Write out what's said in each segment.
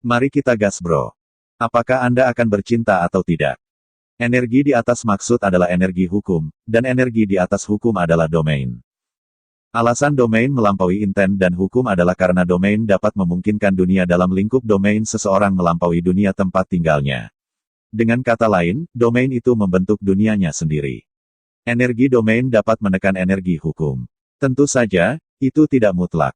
Mari kita gas bro. Apakah Anda akan bercinta atau tidak? Energi di atas maksud adalah energi hukum, dan energi di atas hukum adalah domain. Alasan domain melampaui inten dan hukum adalah karena domain dapat memungkinkan dunia dalam lingkup domain seseorang melampaui dunia tempat tinggalnya. Dengan kata lain, domain itu membentuk dunianya sendiri. Energi domain dapat menekan energi hukum. Tentu saja, itu tidak mutlak.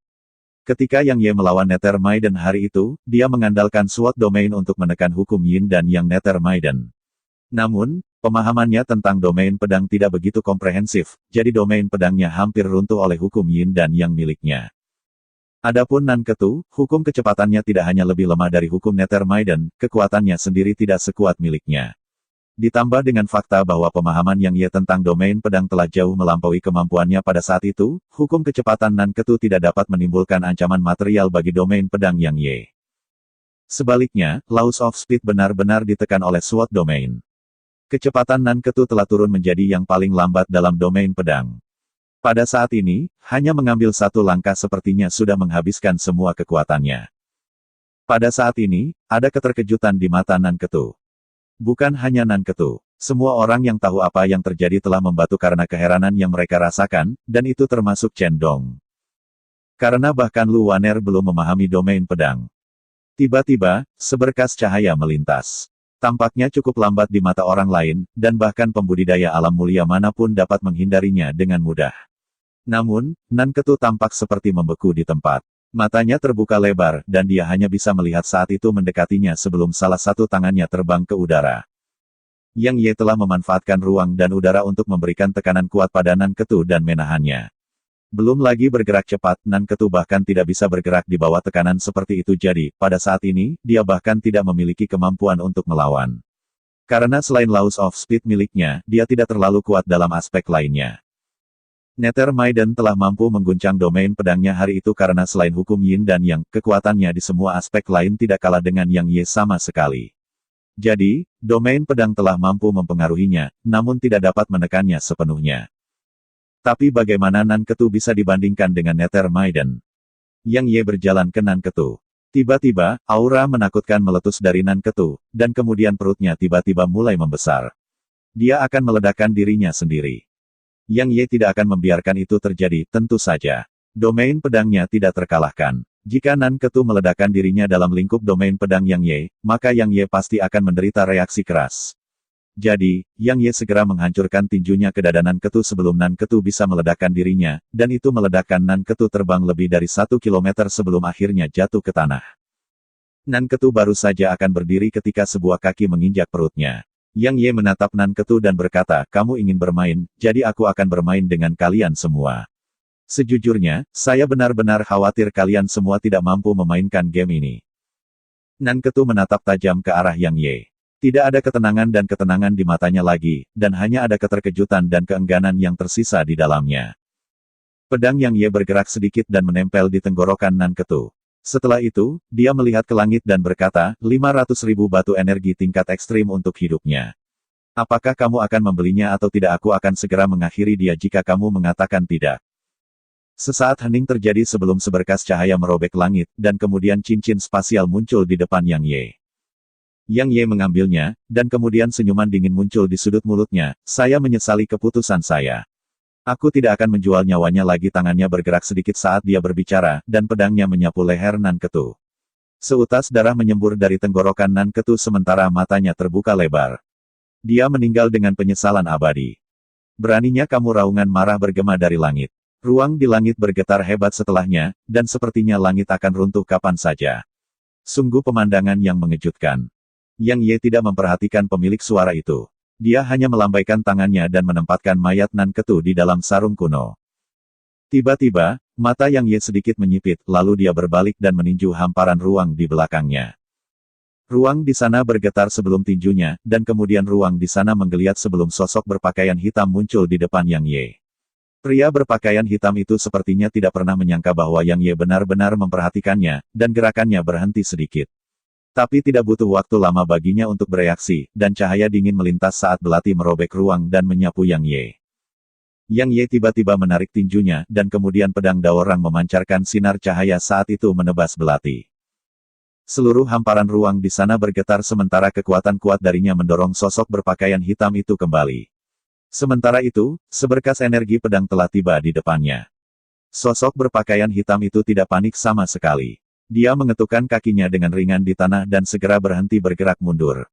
Ketika Yang Ye melawan Nether Maiden hari itu, dia mengandalkan SWOT domain untuk menekan hukum Yin dan Yang Nether Maiden. Namun, pemahamannya tentang domain pedang tidak begitu komprehensif, jadi domain pedangnya hampir runtuh oleh hukum Yin dan Yang miliknya. Adapun Nanketu, hukum kecepatannya tidak hanya lebih lemah dari hukum Nether Maiden, kekuatannya sendiri tidak sekuat miliknya. Ditambah dengan fakta bahwa pemahaman Yang Ye tentang domain pedang telah jauh melampaui kemampuannya pada saat itu, hukum kecepatan Nanketu tidak dapat menimbulkan ancaman material bagi domain pedang Yang Ye. Sebaliknya, Laws of Speed benar-benar ditekan oleh SWOT domain. Kecepatan Nanketu telah turun menjadi yang paling lambat dalam domain pedang. Pada saat ini, hanya mengambil satu langkah sepertinya sudah menghabiskan semua kekuatannya. Pada saat ini, ada keterkejutan di mata Nanketu. Bukan hanya Nanketu, semua orang yang tahu apa yang terjadi telah membatu karena keheranan yang mereka rasakan, dan itu termasuk Chen Dong. Karena bahkan Lu Waner belum memahami domain pedang. Tiba-tiba, seberkas cahaya melintas. Tampaknya cukup lambat di mata orang lain, dan bahkan pembudidaya alam mulia manapun dapat menghindarinya dengan mudah. Namun, Nanketu tampak seperti membeku di tempat. Matanya terbuka lebar, dan dia hanya bisa melihat saat itu mendekatinya sebelum salah satu tangannya terbang ke udara. Yang Ye telah memanfaatkan ruang dan udara untuk memberikan tekanan kuat pada Nanketu dan menahannya. Belum lagi bergerak cepat, Nanketu bahkan tidak bisa bergerak di bawah tekanan seperti itu jadi, pada saat ini, dia bahkan tidak memiliki kemampuan untuk melawan. Karena selain Laws of Speed miliknya, dia tidak terlalu kuat dalam aspek lainnya. Nether Maiden telah mampu mengguncang domain pedangnya hari itu karena selain hukum Yin dan Yang, kekuatannya di semua aspek lain tidak kalah dengan Yang Ye sama sekali. Jadi, domain pedang telah mampu mempengaruhinya, namun tidak dapat menekannya sepenuhnya. Tapi bagaimana Nanketu bisa dibandingkan dengan Nether Maiden? Yang Ye berjalan ke Nanketu. Tiba-tiba, aura menakutkan meletus dari Nanketu, dan kemudian perutnya tiba-tiba mulai membesar. Dia akan meledakkan dirinya sendiri. Yang Ye tidak akan membiarkan itu terjadi, tentu saja. Domain pedangnya tidak terkalahkan. Jika Nanketu meledakkan dirinya dalam lingkup domain pedang Yang Ye, maka Yang Ye pasti akan menderita reaksi keras. Jadi, Yang Ye segera menghancurkan tinjunya ke dada Nanketu sebelum Nanketu bisa meledakkan dirinya, dan itu meledakkan Nanketu terbang lebih dari 1 kilometer sebelum akhirnya jatuh ke tanah. Nanketu baru saja akan berdiri ketika sebuah kaki menginjak perutnya. Yang Ye menatap Nanketu dan berkata, "Kamu ingin bermain, jadi aku akan bermain dengan kalian semua." Sejujurnya, saya benar-benar khawatir kalian semua tidak mampu memainkan game ini. Nanketu menatap tajam ke arah Yang Ye. Tidak ada ketenangan dan ketenangan di matanya lagi, dan hanya ada keterkejutan dan keengganan yang tersisa di dalamnya. Pedang Yang Ye bergerak sedikit dan menempel di tenggorokan Nanketu. Setelah itu, dia melihat ke langit dan berkata, 500.000 batu energi tingkat ekstrim untuk hidupnya. Apakah kamu akan membelinya atau tidak? Aku akan segera mengakhiri dia jika kamu mengatakan tidak. Sesaat hening terjadi sebelum seberkas cahaya merobek langit, dan kemudian cincin spasial muncul di depan Yang Ye. Yang Ye mengambilnya, dan kemudian senyuman dingin muncul di sudut mulutnya, "Saya menyesali keputusan saya. Aku tidak akan menjual nyawanya lagi." Tangannya bergerak sedikit saat dia berbicara, dan pedangnya menyapu leher Nanketu. Seutas darah menyembur dari tenggorokan Nanketu sementara matanya terbuka lebar. Dia meninggal dengan penyesalan abadi. Beraninya kamu, raungan marah bergema dari langit. Ruang di langit bergetar hebat setelahnya, dan sepertinya langit akan runtuh kapan saja. Sungguh pemandangan yang mengejutkan. Yang Ye tidak memperhatikan pemilik suara itu. Dia hanya melambaikan tangannya dan menempatkan mayat Nanketu di dalam sarung kuno. Tiba-tiba, mata Yang Ye sedikit menyipit, lalu dia berbalik dan meninju hamparan ruang di belakangnya. Ruang di sana bergetar sebelum tinjunya, dan kemudian ruang di sana menggeliat sebelum sosok berpakaian hitam muncul di depan Yang Ye. Pria berpakaian hitam itu sepertinya tidak pernah menyangka bahwa Yang Ye benar-benar memperhatikannya, dan gerakannya berhenti sedikit. Tapi tidak butuh waktu lama baginya untuk bereaksi, dan cahaya dingin melintas saat belati merobek ruang dan menyapu Yang Ye. Yang Ye tiba-tiba menarik tinjunya, dan kemudian pedang Daorang memancarkan sinar cahaya saat itu menebas belati. seluruh hamparan ruang di sana bergetar sementara kekuatan kuat darinya mendorong sosok berpakaian hitam itu kembali. Sementara itu, seberkas energi pedang telah tiba di depannya. Sosok berpakaian hitam itu tidak panik sama sekali. Dia mengetukkan kakinya dengan ringan di tanah dan segera berhenti bergerak mundur.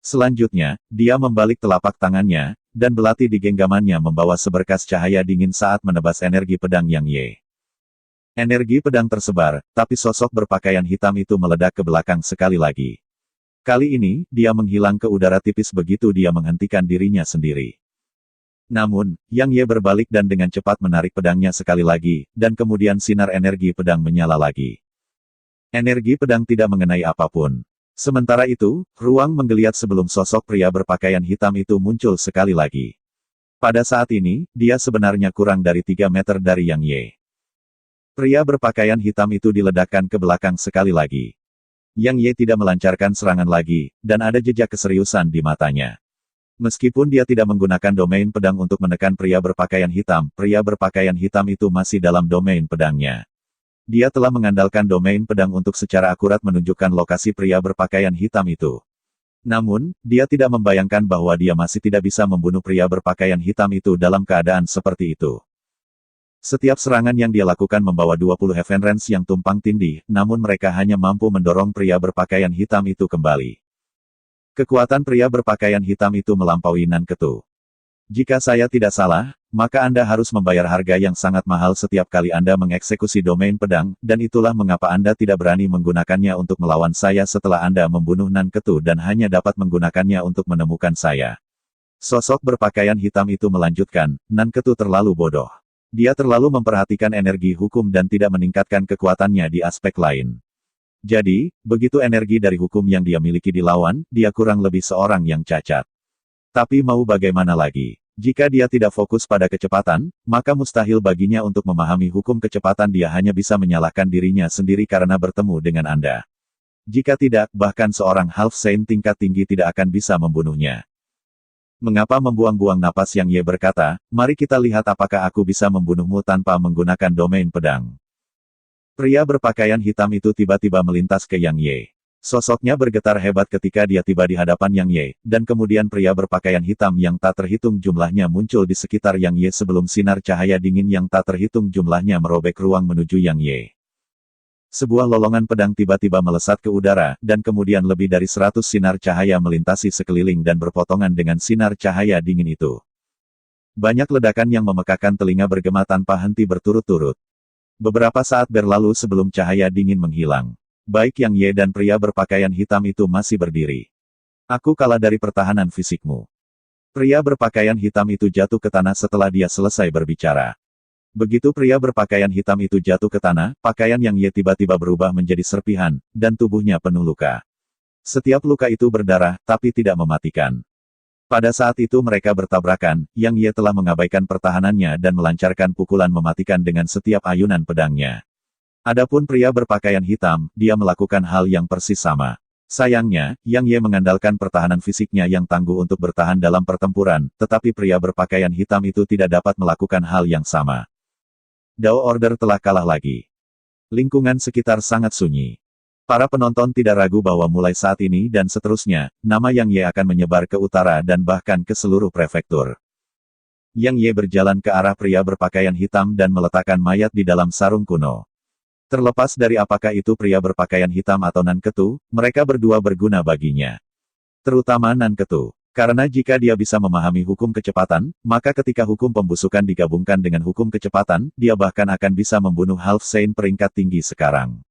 Selanjutnya, dia membalik telapak tangannya, dan belati di genggamannya membawa seberkas cahaya dingin saat menebas energi pedang Yang Ye. Energi pedang tersebar, tapi sosok berpakaian hitam itu meledak ke belakang sekali lagi. Kali ini, dia menghilang ke udara tipis begitu dia menghentikan dirinya sendiri. Namun, Yang Ye berbalik dan dengan cepat menarik pedangnya sekali lagi, dan kemudian sinar energi pedang menyala lagi. Energi pedang tidak mengenai apapun. Sementara itu, ruang menggeliat sebelum sosok pria berpakaian hitam itu muncul sekali lagi. Pada saat ini, dia sebenarnya kurang dari 3 meter dari Yang Ye. Pria berpakaian hitam itu diledakkan ke belakang sekali lagi. Yang Ye tidak melancarkan serangan lagi, dan ada jejak keseriusan di matanya. Meskipun dia tidak menggunakan domain pedang untuk menekan pria berpakaian hitam itu masih dalam domain pedangnya. Dia telah mengandalkan domain pedang untuk secara akurat menunjukkan lokasi pria berpakaian hitam itu. Namun, dia tidak membayangkan bahwa dia masih tidak bisa membunuh pria berpakaian hitam itu dalam keadaan seperti itu. Setiap serangan yang dia lakukan membawa 20 Heaven Range yang tumpang tindih, namun mereka hanya mampu mendorong pria berpakaian hitam itu kembali. Kekuatan pria berpakaian hitam itu melampaui Nanketu. Jika saya tidak salah, maka Anda harus membayar harga yang sangat mahal setiap kali Anda mengeksekusi domain pedang, dan itulah mengapa Anda tidak berani menggunakannya untuk melawan saya setelah Anda membunuh Nanketu dan hanya dapat menggunakannya untuk menemukan saya. Sosok berpakaian hitam itu melanjutkan, Nanketu terlalu bodoh. Dia terlalu memperhatikan energi hukum dan tidak meningkatkan kekuatannya di aspek lain. Jadi, begitu energi dari hukum yang dia miliki dilawan, dia kurang lebih seorang yang cacat. Tapi mau bagaimana lagi? Jika dia tidak fokus pada kecepatan, maka mustahil baginya untuk memahami hukum kecepatan. Dia hanya bisa menyalahkan dirinya sendiri karena bertemu dengan Anda. Jika tidak, bahkan seorang Half Saint tingkat tinggi tidak akan bisa membunuhnya. Mengapa membuang-buang napas? Yang Ye berkata, mari kita lihat apakah aku bisa membunuhmu tanpa menggunakan domain pedang. Pria berpakaian hitam itu tiba-tiba melintas ke Yang Ye. Sosoknya bergetar hebat ketika dia tiba di hadapan Yang Ye, dan kemudian pria berpakaian hitam yang tak terhitung jumlahnya muncul di sekitar Yang Ye sebelum sinar cahaya dingin yang tak terhitung jumlahnya merobek ruang menuju Yang Ye. Sebuah lolongan pedang tiba-tiba melesat ke udara, dan kemudian lebih dari 100 sinar cahaya melintasi sekeliling dan berpotongan dengan sinar cahaya dingin itu. Banyak ledakan yang memekakan telinga bergema tanpa henti berturut-turut. Beberapa saat berlalu sebelum cahaya dingin menghilang. Baik Yang Ye dan pria berpakaian hitam itu masih berdiri. Aku kalah dari pertahanan fisikmu. Pria berpakaian hitam itu jatuh ke tanah setelah dia selesai berbicara. Begitu pria berpakaian hitam itu jatuh ke tanah, pakaian Yang Ye tiba-tiba berubah menjadi serpihan, dan tubuhnya penuh luka. Setiap luka itu berdarah, tapi tidak mematikan. Pada saat itu mereka bertabrakan, Yang Ye telah mengabaikan pertahanannya dan melancarkan pukulan mematikan dengan setiap ayunan pedangnya. Adapun pria berpakaian hitam, dia melakukan hal yang persis sama. Sayangnya, Yang Ye mengandalkan pertahanan fisiknya yang tangguh untuk bertahan dalam pertempuran, tetapi pria berpakaian hitam itu tidak dapat melakukan hal yang sama. Dao Order telah kalah lagi. Lingkungan sekitar sangat sunyi. Para penonton tidak ragu bahwa mulai saat ini dan seterusnya, nama Yang Ye akan menyebar ke utara dan bahkan ke seluruh prefektur. Yang Ye berjalan ke arah pria berpakaian hitam dan meletakkan mayat di dalam sarung kuno. Terlepas dari apakah itu pria berpakaian hitam atau Nanketu, mereka berdua berguna baginya. Terutama Nanketu. Karena jika dia bisa memahami hukum kecepatan, maka ketika hukum pembusukan digabungkan dengan hukum kecepatan, dia bahkan akan bisa membunuh Half Saint peringkat tinggi sekarang.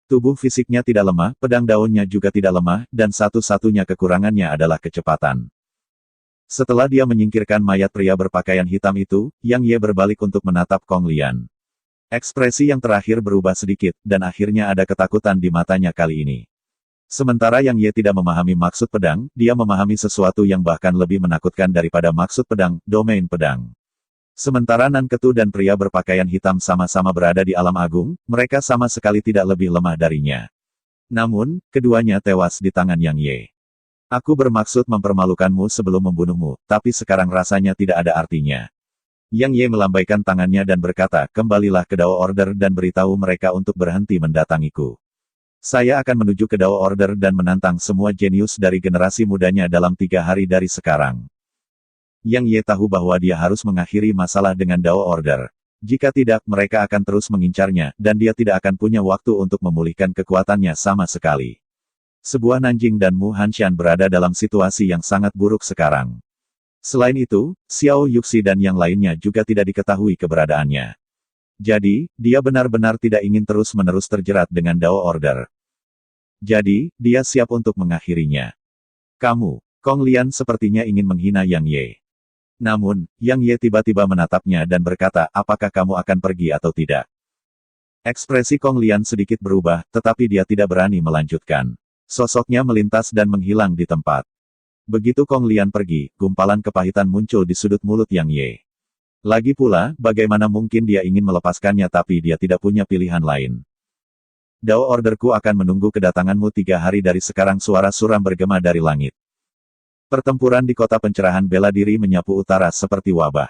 Tubuh fisiknya tidak lemah, pedang daunnya juga tidak lemah, dan satu-satunya kekurangannya adalah kecepatan. Setelah dia menyingkirkan mayat pria berpakaian hitam itu, Yang Ye berbalik untuk menatap Kong Lian. Ekspresi yang terakhir berubah sedikit, dan akhirnya ada ketakutan di matanya kali ini. Sementara Yang Ye tidak memahami maksud pedang, dia memahami sesuatu yang bahkan lebih menakutkan daripada maksud pedang, domain pedang. Sementara Nanketu dan pria berpakaian hitam sama-sama berada di alam agung, mereka sama sekali tidak lebih lemah darinya. Namun, keduanya tewas di tangan Yang Ye. Aku bermaksud mempermalukanmu sebelum membunuhmu, tapi sekarang rasanya tidak ada artinya. Yang Ye melambaikan tangannya dan berkata, kembalilah ke Dao Order dan beritahu mereka untuk berhenti mendatangiku. Saya akan menuju ke Dao Order dan menantang semua jenius dari generasi mudanya dalam 3 hari dari sekarang. Yang Ye tahu bahwa dia harus mengakhiri masalah dengan Dao Order. Jika tidak, mereka akan terus mengincarnya, dan dia tidak akan punya waktu untuk memulihkan kekuatannya sama sekali. Sebuah Nanjing dan Mu Hanshan berada dalam situasi yang sangat buruk sekarang. Selain itu, Xiao Yuxi dan yang lainnya juga tidak diketahui keberadaannya. Jadi, dia benar-benar tidak ingin terus-menerus terjerat dengan Dao Order. Jadi, dia siap untuk mengakhirinya. Kamu, Kong Lian sepertinya ingin menghina Yang Ye. Namun, Yang Ye tiba-tiba menatapnya dan berkata, apakah kamu akan pergi atau tidak? Ekspresi Kong Lian sedikit berubah, tetapi dia tidak berani melanjutkan. Sosoknya melintas dan menghilang di tempat. Begitu Kong Lian pergi, gumpalan kepahitan muncul di sudut mulut Yang Ye. Lagi pula, bagaimana mungkin dia ingin melepaskannya tapi dia tidak punya pilihan lain. Dao Orderku akan menunggu kedatanganmu 3 hari dari sekarang, suara suram bergema dari langit. Pertempuran di kota pencerahan bela diri menyapu utara seperti wabah.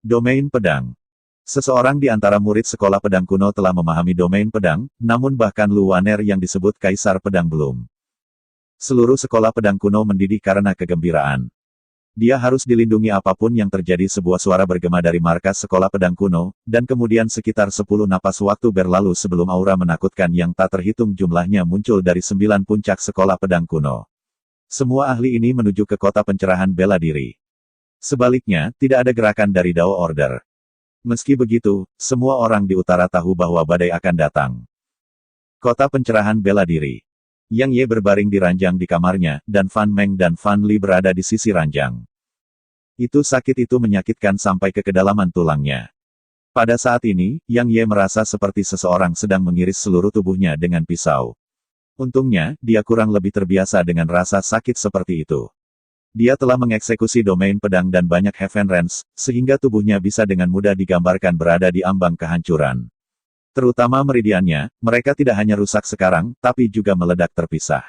Domain pedang. Seseorang di antara murid sekolah pedang kuno telah memahami domain pedang, namun bahkan Lu Waner yang disebut Kaisar Pedang belum. Seluruh sekolah pedang kuno mendidih karena kegembiraan. Dia harus dilindungi apapun yang terjadi. Sebuah suara bergema dari markas sekolah pedang kuno, dan kemudian sekitar 10 napas waktu berlalu sebelum aura menakutkan yang tak terhitung jumlahnya muncul dari 9 puncak sekolah pedang kuno. Semua ahli ini menuju ke kota pencerahan bela diri. Sebaliknya, tidak ada gerakan dari Dao Order. Meski begitu, semua orang di utara tahu bahwa badai akan datang. Kota pencerahan bela diri. Yang Ye berbaring di ranjang di kamarnya, dan Fan Meng dan Fan Li berada di sisi ranjang. Sakit itu menyakitkan sampai ke kedalaman tulangnya. Pada saat ini, Yang Ye merasa seperti seseorang sedang mengiris seluruh tubuhnya dengan pisau. Untungnya, dia kurang lebih terbiasa dengan rasa sakit seperti itu. Dia telah mengeksekusi domain pedang dan banyak Heaven Range, sehingga tubuhnya bisa dengan mudah digambarkan berada di ambang kehancuran. Terutama meridiannya, mereka tidak hanya rusak sekarang, tapi juga meledak terpisah.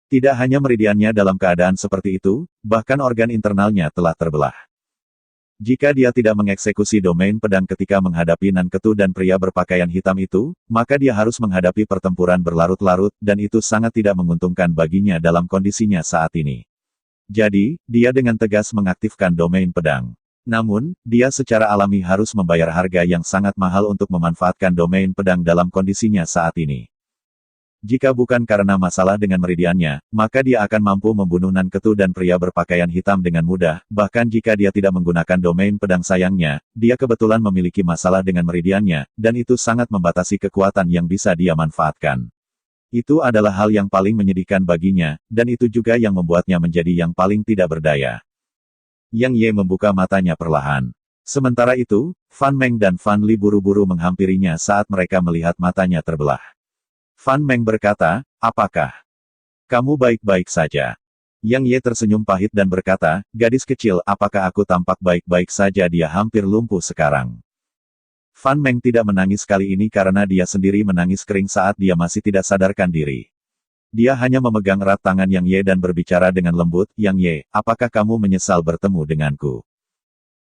Tidak hanya meridiannya dalam keadaan seperti itu, bahkan organ internalnya telah terbelah. Jika dia tidak mengeksekusi domain pedang ketika menghadapi Nan Ketu dan pria berpakaian hitam itu, maka dia harus menghadapi pertempuran berlarut-larut, dan itu sangat tidak menguntungkan baginya dalam kondisinya saat ini. Jadi, dia dengan tegas mengaktifkan domain pedang. Namun, dia secara alami harus membayar harga yang sangat mahal untuk memanfaatkan domain pedang dalam kondisinya saat ini. Jika bukan karena masalah dengan meridiannya, maka dia akan mampu membunuh Nan Ketu dan pria berpakaian hitam dengan mudah, bahkan jika dia tidak menggunakan domain pedang. Sayangnya, dia kebetulan memiliki masalah dengan meridiannya, dan itu sangat membatasi kekuatan yang bisa dia manfaatkan. Itu adalah hal yang paling menyedihkan baginya, dan itu juga yang membuatnya menjadi yang paling tidak berdaya. Yang Ye membuka matanya perlahan. Sementara itu, Fan Meng dan Fan Li buru-buru menghampirinya saat mereka melihat matanya terbelah. Fan Meng berkata, apakah kamu baik-baik saja? Yang Ye tersenyum pahit dan berkata, gadis kecil, apakah aku tampak baik-baik saja? Dia hampir lumpuh sekarang. Fan Meng tidak menangis kali ini karena dia sendiri menangis kering saat dia masih tidak sadarkan diri. Dia hanya memegang erat tangan Yang Ye dan berbicara dengan lembut, Yang Ye, apakah kamu menyesal bertemu denganku?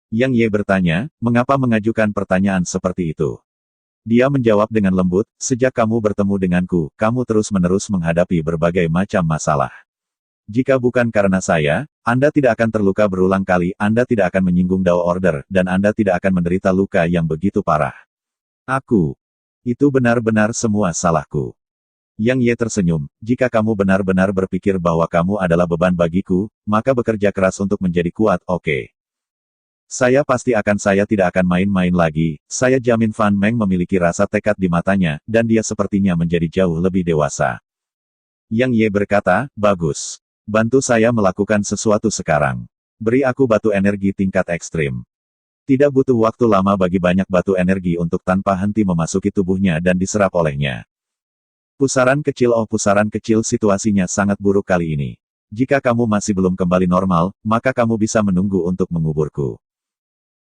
Yang Ye bertanya, mengapa mengajukan pertanyaan seperti itu? Dia menjawab dengan lembut, sejak kamu bertemu denganku, kamu terus-menerus menghadapi berbagai macam masalah. Jika bukan karena saya, Anda tidak akan terluka berulang kali, Anda tidak akan menyinggung Dao Order, dan Anda tidak akan menderita luka yang begitu parah. Itu benar-benar semua salahku. Yang Ye tersenyum, jika kamu benar-benar berpikir bahwa kamu adalah beban bagiku, maka bekerja keras untuk menjadi kuat, oke. Saya tidak akan main-main lagi, saya jamin. Fan Meng memiliki rasa tekad di matanya, dan dia sepertinya menjadi jauh lebih dewasa. Yang Ye berkata, bagus. Bantu saya melakukan sesuatu sekarang. Beri aku batu energi tingkat ekstrim. Tidak butuh waktu lama bagi banyak batu energi untuk tanpa henti memasuki tubuhnya dan diserap olehnya. Pusaran kecil, oh pusaran kecil, situasinya sangat buruk kali ini. Jika kamu masih belum kembali normal, maka kamu bisa menunggu untuk menguburku.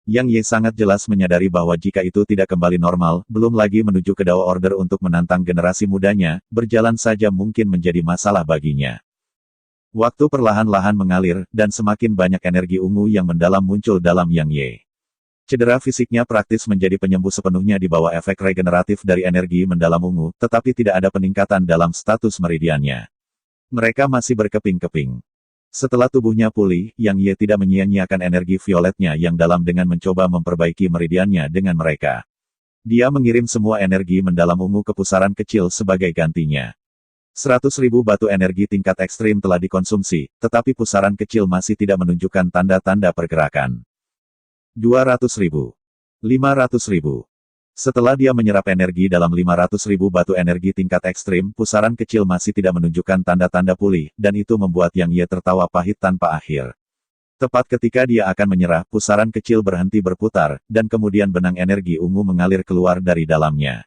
Yang Ye sangat jelas menyadari bahwa jika itu tidak kembali normal, belum lagi menuju ke Dao Order untuk menantang generasi mudanya, berjalan saja mungkin menjadi masalah baginya. Waktu perlahan-lahan mengalir, dan semakin banyak energi ungu yang mendalam muncul dalam Yang Ye. Cedera fisiknya praktis menjadi penyembuh sepenuhnya di bawah efek regeneratif dari energi mendalam ungu, tetapi tidak ada peningkatan dalam status meridiannya. Mereka masih berkeping-keping. Setelah tubuhnya pulih, Yang Ye tidak menyia-nyiakan energi violetnya yang dalam dengan mencoba memperbaiki meridiannya dengan mereka. Dia mengirim semua energi mendalam ungu ke pusaran kecil sebagai gantinya. 100.000 batu energi tingkat ekstrim telah dikonsumsi, tetapi pusaran kecil masih tidak menunjukkan tanda-tanda pergerakan. 200.000. 500.000. Setelah dia menyerap energi dalam 500.000 batu energi tingkat ekstrim, pusaran kecil masih tidak menunjukkan tanda-tanda pulih, dan itu membuat Yang Ye tertawa pahit tanpa akhir. Tepat ketika dia akan menyerah, pusaran kecil berhenti berputar, dan kemudian benang energi ungu mengalir keluar dari dalamnya.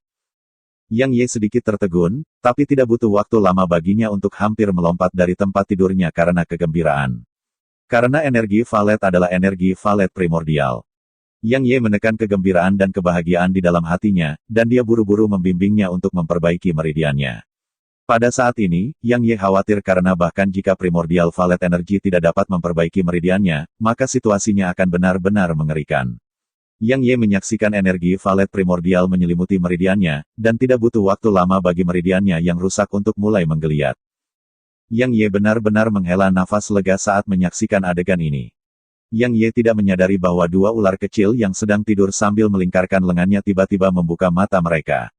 Yang Ye sedikit tertegun, tapi tidak butuh waktu lama baginya untuk hampir melompat dari tempat tidurnya karena kegembiraan. Karena energi valet adalah energi valet primordial. Yang Ye menekan kegembiraan dan kebahagiaan di dalam hatinya, dan dia buru-buru membimbingnya untuk memperbaiki meridiannya. Pada saat ini, Yang Ye khawatir karena bahkan jika primordial valet energi tidak dapat memperbaiki meridiannya, maka situasinya akan benar-benar mengerikan. Yang Ye menyaksikan energi valet primordial menyelimuti meridiannya, dan tidak butuh waktu lama bagi meridiannya yang rusak untuk mulai menggeliat. Yang Ye benar-benar menghela nafas lega saat menyaksikan adegan ini. Yang Ye tidak menyadari bahwa dua ular kecil yang sedang tidur sambil melingkarkan lengannya tiba-tiba membuka mata mereka.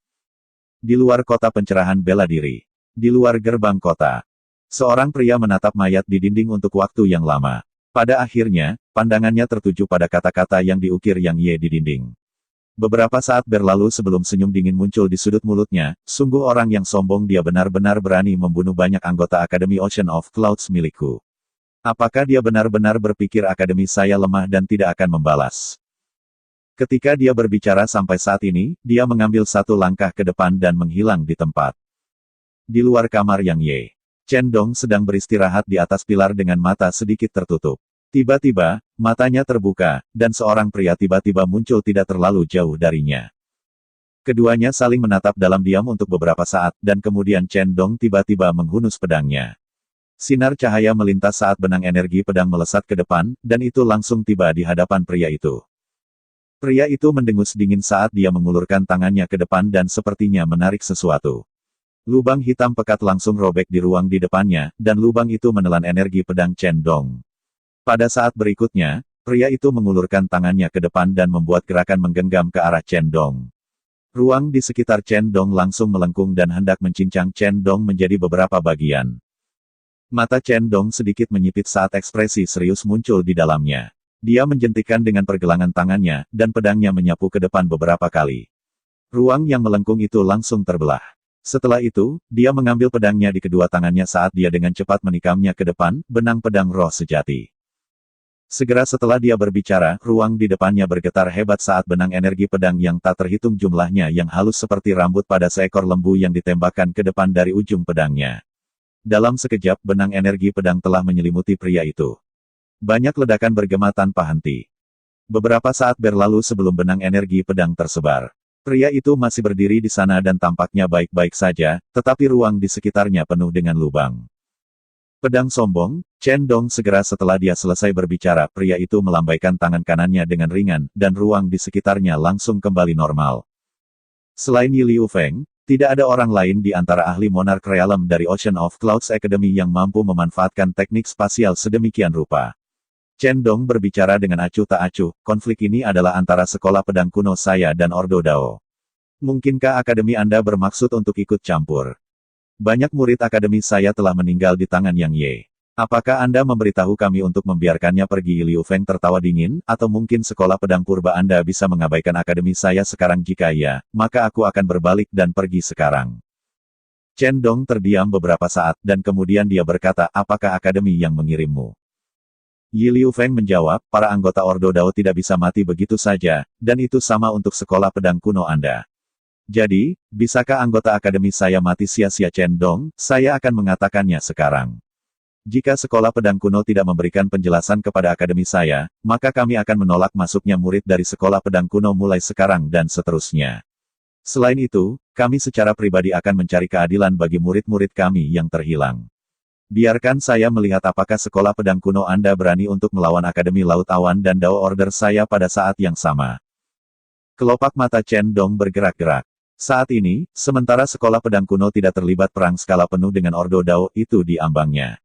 Di luar kota pencerahan bela diri. Di luar gerbang kota. Seorang pria menatap mayat di dinding untuk waktu yang lama. Pada akhirnya, pandangannya tertuju pada kata-kata yang diukir Yang Ye di dinding. Beberapa saat berlalu sebelum senyum dingin muncul di sudut mulutnya, sungguh orang yang sombong, dia benar-benar berani membunuh banyak anggota Akademi Ocean of Clouds milikku. Apakah dia benar-benar berpikir akademi saya lemah dan tidak akan membalas? Ketika dia berbicara sampai saat ini, dia mengambil satu langkah ke depan dan menghilang di tempat. Di luar kamar Yang Ye, Chen Dong sedang beristirahat di atas pilar dengan mata sedikit tertutup. Tiba-tiba, matanya terbuka, dan seorang pria tiba-tiba muncul tidak terlalu jauh darinya. Keduanya saling menatap dalam diam untuk beberapa saat, dan kemudian Chen Dong tiba-tiba menghunus pedangnya. Sinar cahaya melintas saat benang energi pedang melesat ke depan, dan itu langsung tiba di hadapan pria itu. Pria itu mendengus dingin saat dia mengulurkan tangannya ke depan dan sepertinya menarik sesuatu. Lubang hitam pekat langsung robek di ruang di depannya, dan lubang itu menelan energi pedang Chen Dong. Pada saat berikutnya, pria itu mengulurkan tangannya ke depan dan membuat gerakan menggenggam ke arah Chen Dong. Ruang di sekitar Chen Dong langsung melengkung dan hendak mencincang Chen Dong menjadi beberapa bagian. Mata Chen Dong sedikit menyipit saat ekspresi serius muncul di dalamnya. Dia menjentikkan dengan pergelangan tangannya, dan pedangnya menyapu ke depan beberapa kali. Ruang yang melengkung itu langsung terbelah. Setelah itu, dia mengambil pedangnya di kedua tangannya saat dia dengan cepat menikamnya ke depan, benang pedang roh sejati. Segera setelah dia berbicara, ruang di depannya bergetar hebat saat benang energi pedang yang tak terhitung jumlahnya yang halus seperti rambut pada seekor lembu yang ditembakkan ke depan dari ujung pedangnya. Dalam sekejap benang energi pedang telah menyelimuti pria itu. Banyak ledakan bergema tanpa henti. Beberapa saat berlalu sebelum benang energi pedang tersebar. Pria itu masih berdiri di sana dan tampaknya baik-baik saja, tetapi ruang di sekitarnya penuh dengan lubang. Pedang sombong, Chen Dong segera setelah dia selesai berbicara, pria itu melambaikan tangan kanannya dengan ringan, dan ruang di sekitarnya langsung kembali normal. Selain Yi Liu Feng, tidak ada orang lain di antara ahli Monarch Realm dari Ocean of Clouds Academy yang mampu memanfaatkan teknik spasial sedemikian rupa. Chen Dong berbicara dengan acuh tak acuh, konflik ini adalah antara sekolah pedang kuno saya dan Ordo Dao. Mungkinkah akademi Anda bermaksud untuk ikut campur? Banyak murid akademi saya telah meninggal di tangan Yang Ye. Apakah Anda memberitahu kami untuk membiarkannya pergi? Liu Feng tertawa dingin, atau mungkin sekolah pedang purba Anda bisa mengabaikan akademi saya sekarang? Jika iya, maka aku akan berbalik dan pergi sekarang. Chen Dong terdiam beberapa saat, dan kemudian dia berkata, apakah akademi yang mengirimmu? Yi Liu Feng menjawab, para anggota Ordo Dao tidak bisa mati begitu saja, dan itu sama untuk sekolah pedang kuno Anda. Jadi, bisakah anggota akademi saya mati sia-sia? Chen Dong, saya akan mengatakannya sekarang. Jika sekolah pedang kuno tidak memberikan penjelasan kepada akademi saya, maka kami akan menolak masuknya murid dari sekolah pedang kuno mulai sekarang dan seterusnya. Selain itu, kami secara pribadi akan mencari keadilan bagi murid-murid kami yang terhilang. Biarkan saya melihat apakah sekolah pedang kuno Anda berani untuk melawan Akademi Laut Awan dan Dao Order saya pada saat yang sama. Kelopak mata Chen Dong bergerak-gerak. Saat ini, sementara sekolah pedang kuno tidak terlibat perang skala penuh dengan Ordo Dao itu di ambangnya.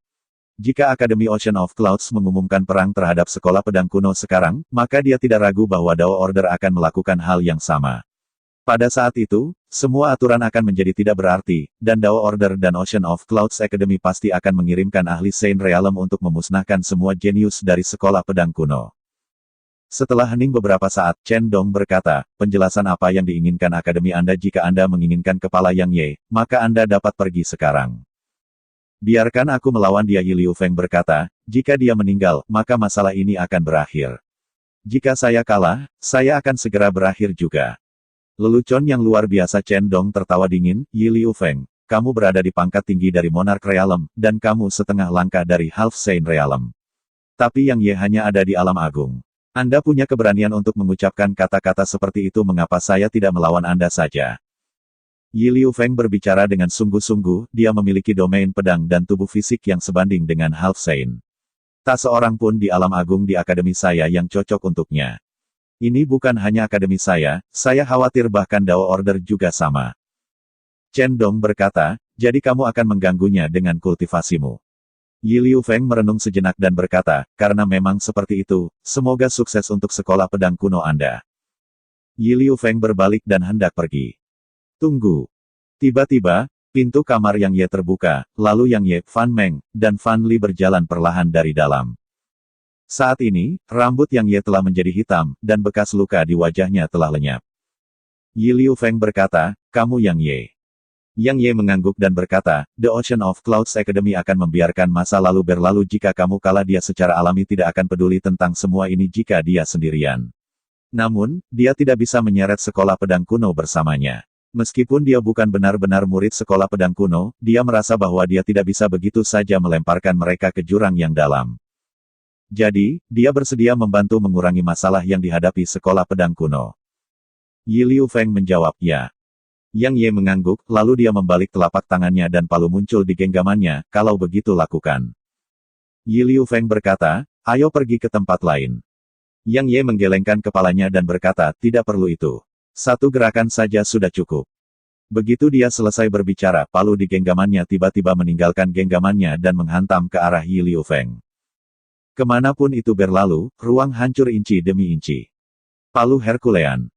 Jika Akademi Ocean of Clouds mengumumkan perang terhadap sekolah pedang kuno sekarang, maka dia tidak ragu bahwa Dao Order akan melakukan hal yang sama. Pada saat itu, semua aturan akan menjadi tidak berarti, dan Dao Order dan Ocean of Clouds Academy pasti akan mengirimkan ahli Saint Realm untuk memusnahkan semua jenius dari sekolah pedang kuno. Setelah hening beberapa saat, Chen Dong berkata, penjelasan apa yang diinginkan Akademi Anda jika Anda menginginkan kepala Yang Ye, maka Anda dapat pergi sekarang. Biarkan aku melawan dia. Yi Liu Feng berkata, jika dia meninggal, maka masalah ini akan berakhir. Jika saya kalah, saya akan segera berakhir juga. Lelucon yang luar biasa. Chen Dong tertawa dingin, Yi Liu Feng, kamu berada di pangkat tinggi dari Monarch Realm, dan kamu setengah langkah dari Half Saint Realm. Tapi Yang Ye hanya ada di alam agung. Anda punya keberanian untuk mengucapkan kata-kata seperti itu. Mengapa saya tidak melawan Anda saja? Yi Liu Feng berbicara dengan sungguh-sungguh, dia memiliki domain pedang dan tubuh fisik yang sebanding dengan Half Saint. Tak seorang pun di alam agung di akademi saya yang cocok untuknya. Ini bukan hanya akademi saya khawatir bahkan Dao Order juga sama. Chen Dong berkata, jadi kamu akan mengganggunya dengan kultivasimu. Yi Liu Feng merenung sejenak dan berkata, karena memang seperti itu, semoga sukses untuk sekolah pedang kuno Anda. Yi Liu Feng berbalik dan hendak pergi. Tunggu. Tiba-tiba, pintu kamar Yang Ye terbuka, lalu Yang Ye, Fan Meng, dan Fan Li berjalan perlahan dari dalam. Saat ini, rambut Yang Ye telah menjadi hitam, dan bekas luka di wajahnya telah lenyap. Yi Liu Feng berkata, kamu Yang Ye. Yang Ye mengangguk dan berkata, The Ocean of Clouds Academy akan membiarkan masa lalu berlalu jika kamu kalah. Dia secara alami tidak akan peduli tentang semua ini jika dia sendirian. Namun, dia tidak bisa menyeret sekolah pedang kuno bersamanya. Meskipun dia bukan benar-benar murid sekolah pedang kuno, dia merasa bahwa dia tidak bisa begitu saja melemparkan mereka ke jurang yang dalam. Jadi, dia bersedia membantu mengurangi masalah yang dihadapi sekolah pedang kuno. Yi Liu Feng menjawab, ya. Yang Ye mengangguk, lalu dia membalik telapak tangannya dan palu muncul di genggamannya, kalau begitu lakukan. Yi Liu Feng berkata, ayo pergi ke tempat lain. Yang Ye menggelengkan kepalanya dan berkata, tidak perlu itu. Satu gerakan saja sudah cukup. Begitu dia selesai berbicara, palu di genggamannya tiba-tiba meninggalkan genggamannya dan menghantam ke arah Yi Liu Feng. Kemanapun itu berlalu, ruang hancur inci demi inci. Palu Herculean.